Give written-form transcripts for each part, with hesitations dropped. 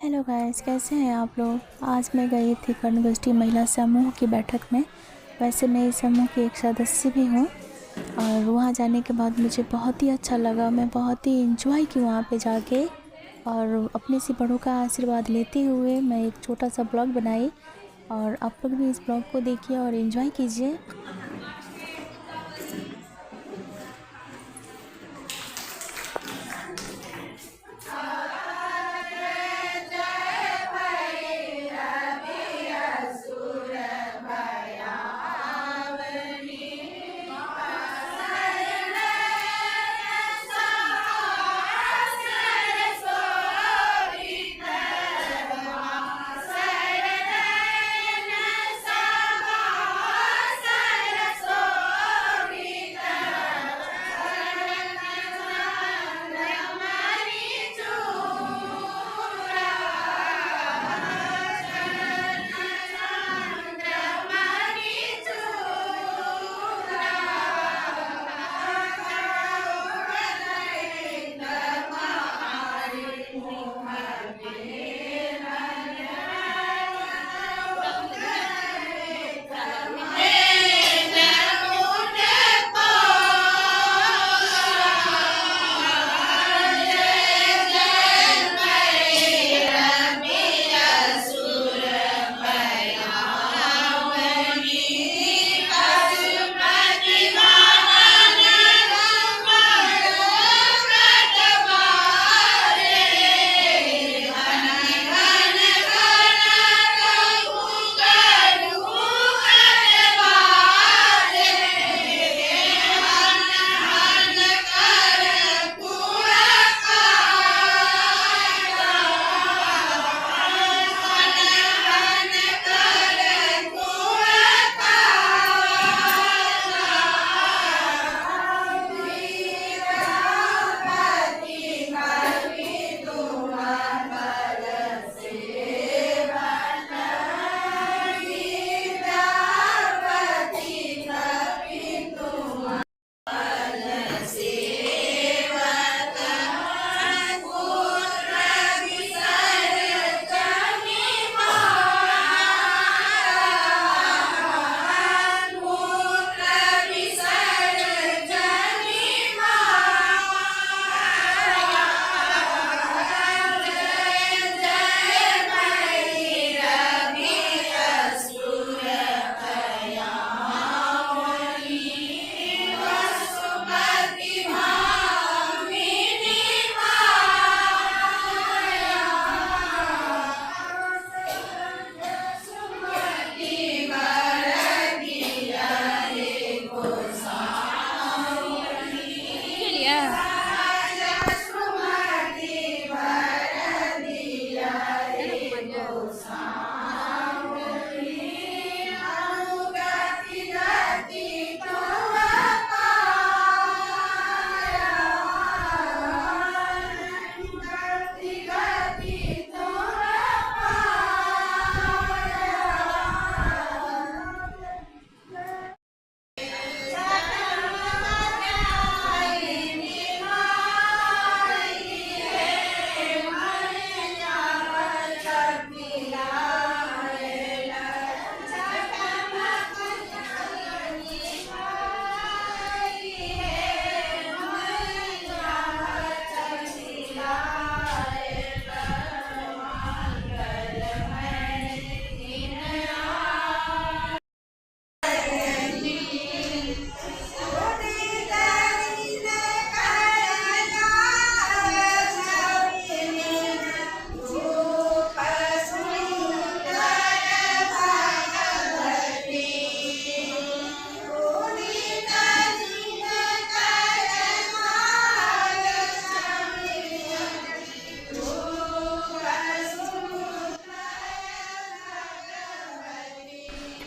Hello guys, कैसे हैं आप लोग। आज मैं गई थी कर्णगोष्ठी महिला समूह की बैठक में। वैसे मैं इस समूह की एक सदस्य भी हूँ और वहाँ जाने के बाद मुझे बहुत ही अच्छा लगा। मैं बहुत ही एंजॉय की वहाँ पे जाके और अपने से बड़ों का आशीर्वाद लेते हुए मैं एक छोटा सा ब्लॉग बनाई और आप लोग भी इस ब्लॉग को देखिए और एंजॉय कीजिए।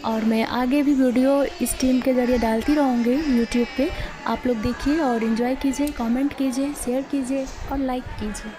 और मैं आगे भी वीडियो इस टीम के ज़रिए डालती रहूँगी यूट्यूब पे। आप लोग देखिए और एंजॉय कीजिए, कमेंट कीजिए, शेयर कीजिए और लाइक कीजिए।